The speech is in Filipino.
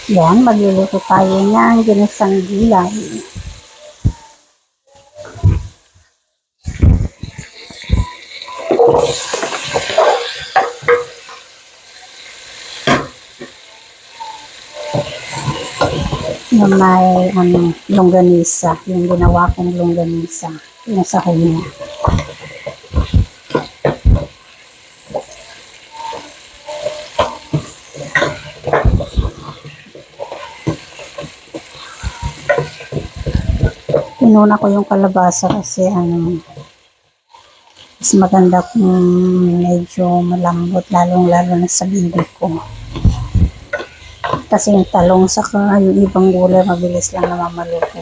Yan, magluluto tayo ng ginisang gulay. Na may longganisa, yung ginawa kong longganisa, yung sa kanya. Inuna ko yung kalabasa kasi mas maganda kung medyo malambot, lalong-lalo na sa bibig ko. Kasi yung talong saka yung ibang gulay, mabilis lang na mamaluto.